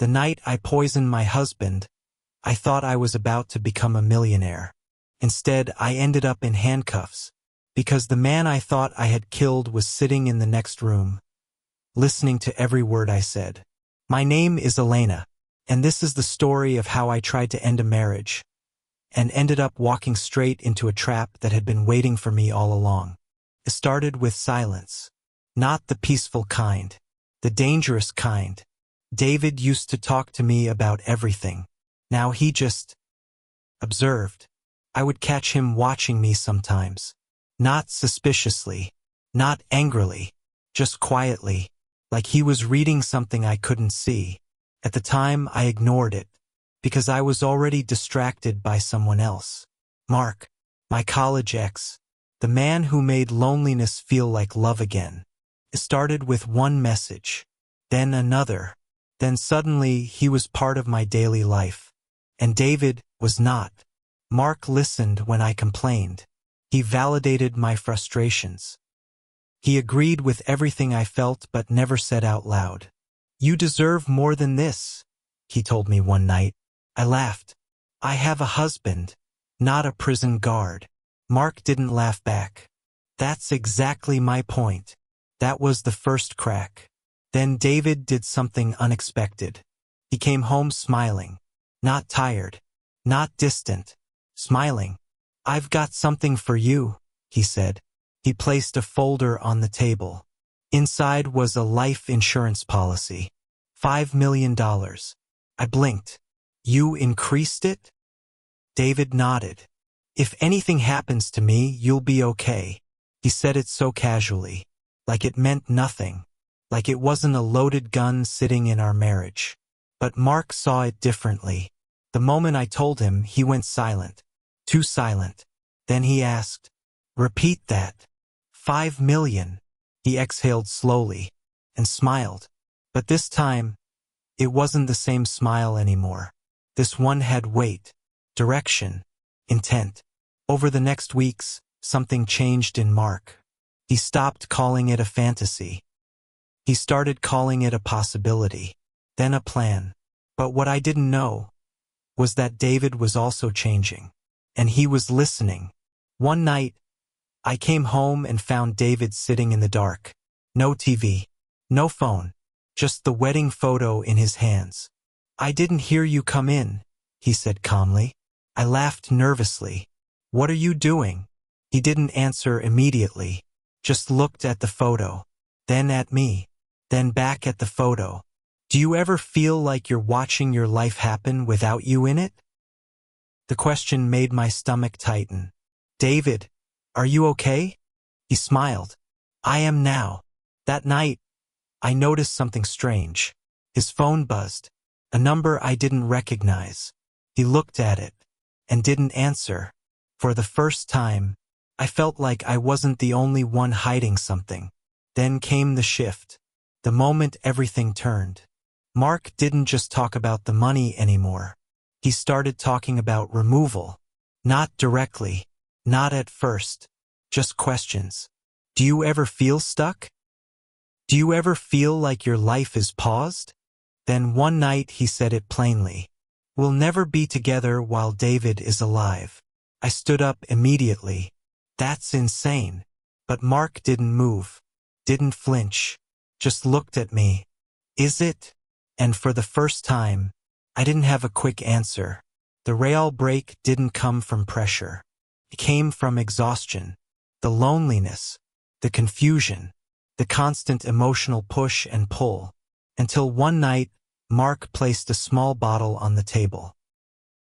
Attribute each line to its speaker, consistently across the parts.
Speaker 1: The night I poisoned my husband, I thought I was about to become a millionaire. Instead, I ended up in handcuffs, because the man I thought I had killed was sitting in the next room, listening to every word I said. My name is Elena, and this is the story of how I tried to end a marriage, and ended up walking straight into a trap that had been waiting for me all along. It started with silence. Not the peaceful kind, the dangerous kind. David used to talk to me about everything. Now he just observed. I would catch him watching me sometimes. Not suspiciously, not angrily, just quietly, like he was reading something I couldn't see. At the time, I ignored it, because I was already distracted by someone else. Mark, my college ex, the man who made loneliness feel like love again. It started with one message, then another, then suddenly he was part of my daily life. And David was not. Mark listened when I complained. He validated my frustrations. He agreed with everything I felt but never said out loud. "You deserve more than this," he told me one night. I laughed. "I have a husband, not a prison guard." Mark didn't laugh back. "That's exactly my point." That was the first crack. Then David did something unexpected. He came home smiling. Not tired. Not distant. Smiling. "I've got something for you," he said. He placed a folder on the table. Inside was a life insurance policy. $5 million. I blinked. "You increased it?" David nodded. "If anything happens to me, you'll be okay." He said it so casually, like it meant nothing, like it wasn't a loaded gun sitting in our marriage. But Mark saw it differently. The moment I told him, he went silent. Too silent. Then he asked, "Repeat that." $5 million. He exhaled slowly and smiled. But this time, it wasn't the same smile anymore. This one had weight, direction, intent. Over the next weeks, something changed in Mark. He stopped calling it a fantasy. He started calling it a possibility, then a plan. But what I didn't know was that David was also changing, and he was listening. One night, I came home and found David sitting in the dark. No TV, no phone, just the wedding photo in his hands. "I didn't hear you come in," he said calmly. I laughed nervously. "What are you doing?" He didn't answer immediately, just looked at the photo, then at me, then back at the photo. "Do you ever feel like you're watching your life happen without you in it?" The question made my stomach tighten. "David, are you okay?" He smiled. "I am now." That night, I noticed something strange. His phone buzzed, a number I didn't recognize. He looked at it and didn't answer. For the first time, I felt like I wasn't the only one hiding something. Then came the shift, the moment everything turned. Mark didn't just talk about the money anymore. He started talking about removal. Not directly, not at first, just questions. "Do you ever feel stuck? Do you ever feel like your life is paused?" Then one night he said it plainly. "We'll never be together while David is alive." I stood up immediately. "That's insane." But Mark didn't move, didn't flinch, just looked at me. "Is it?" And for the first time, I didn't have a quick answer. The real break didn't come from pressure. It came from exhaustion, the loneliness, the confusion, the constant emotional push and pull, until one night, Mark placed a small bottle on the table.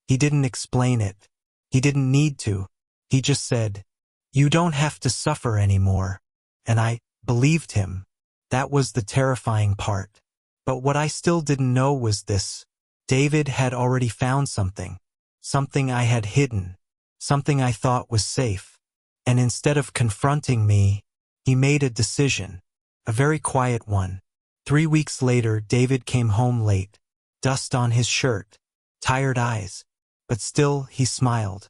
Speaker 1: He didn't explain it. He didn't need to. He just said, "You don't have to suffer anymore." And I believed him. That was the terrifying part. But what I still didn't know was this. David had already found something. Something I had hidden. Something I thought was safe. And instead of confronting me, he made a decision. A very quiet one. 3 weeks later, David came home late. Dust on his shirt. Tired eyes. But still, he smiled.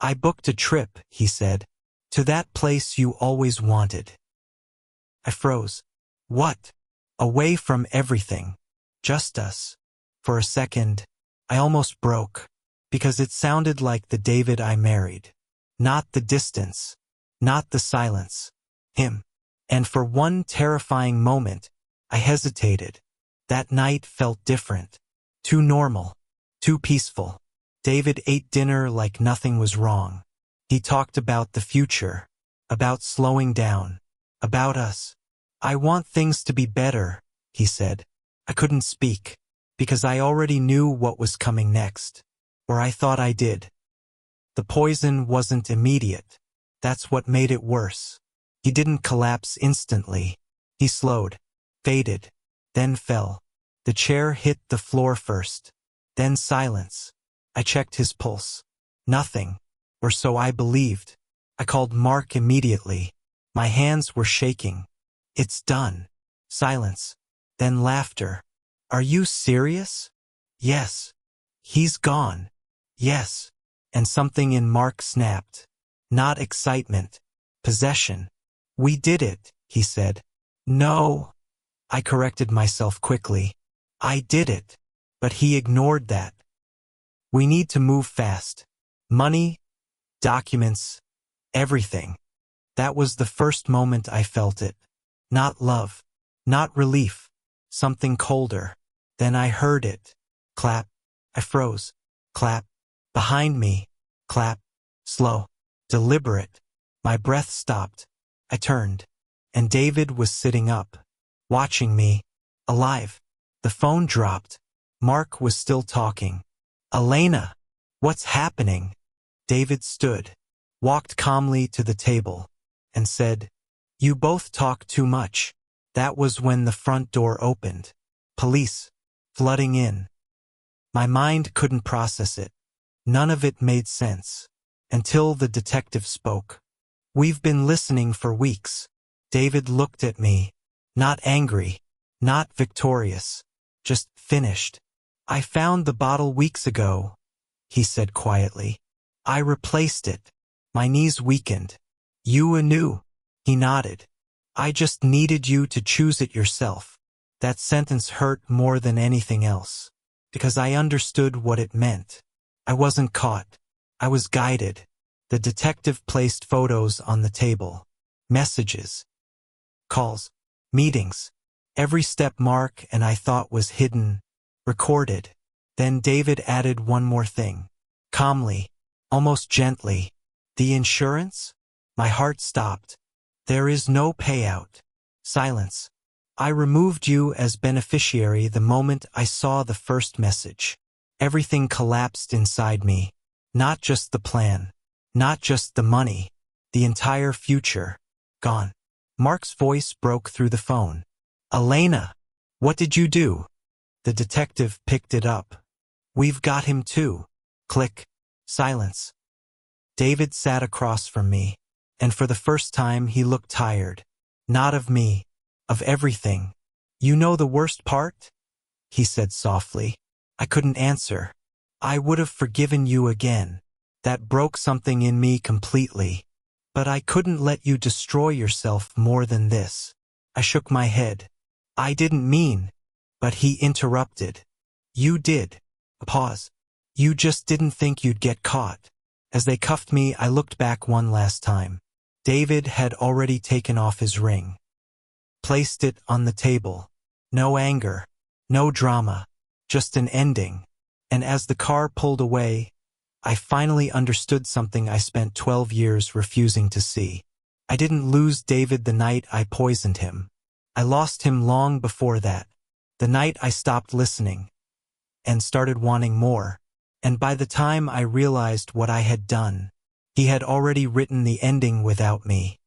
Speaker 1: "I booked a trip," he said. "To that place you always wanted." I froze. "What?" "Away from everything. Just us. For a second, I almost broke, because it sounded like the David I married. Not the distance, not the silence, him. And for one terrifying moment, I hesitated. That night felt different. Too normal. Too peaceful. David ate dinner like nothing was wrong. He talked about the future, about slowing down, about us. I want things to be better, he said. I couldn't speak, because I already knew what was coming next. Or I thought I did. The poison wasn't immediate. That's what made it worse. He didn't collapse instantly. He slowed, faded, then fell. The chair hit the floor first. Then silence. I checked his pulse. Nothing. Or so I believed. I called Mark immediately. My hands were shaking. It's done. Silence. Then laughter. Are you serious? Yes. He's gone. Yes. And something in Mark snapped. Not excitement. Possession. We did it, he said. No. I corrected myself quickly. I did it. But he ignored that. We need to move fast. Money, documents, everything. That was the first moment I felt it. Not love. Not relief. Something colder. Then I heard it. Clap. I froze. Clap. Behind me. Clap. Slow. Deliberate. My breath stopped. I turned. And David was sitting up. Watching me. Alive. The phone dropped. Mark was still talking. Elena. What's happening? David stood. Walked calmly to the table. And said, You both talk too much. That was when the front door opened. Police. Flooding in. My mind couldn't process it. None of it made sense. Until the detective spoke. We've been listening for weeks. David looked at me. Not angry. Not victorious. Just finished. I found the bottle weeks ago, he said quietly. I replaced it. My knees weakened. You knew. He nodded. I just needed you to choose it yourself. That sentence hurt more than anything else. Because I understood what it meant. I wasn't caught. I was guided. The detective placed photos on the table. Messages. Calls. Meetings. Every step Mark and I thought was hidden. Recorded. Then David added one more thing. Calmly. Almost gently. The insurance? My heart stopped. There is no payout. Silence. I removed you as beneficiary the moment I saw the first message. Everything collapsed inside me. Not just the plan. Not just the money. The entire future. Gone. Mark's voice broke through the phone. Elena, what did you do? The detective picked it up. We've got him too. Click. Silence. David sat across from me, and for the first time he looked tired. Not of me. Of everything. You know the worst part? He said softly. I couldn't answer. I would have forgiven you again. That broke something in me completely. But I couldn't let you destroy yourself more than this. I shook my head. I didn't mean. But he interrupted. You did. A pause. You just didn't think you'd get caught. As they cuffed me, I looked back one last time. David had already taken off his ring. Placed it on the table. No anger. No drama. Just an ending. And as the car pulled away, I finally understood something I spent 12 years refusing to see. I didn't lose David the night I poisoned him. I lost him long before that. The night I stopped listening. And started wanting more. And by the time I realized what I had done, he had already written the ending without me.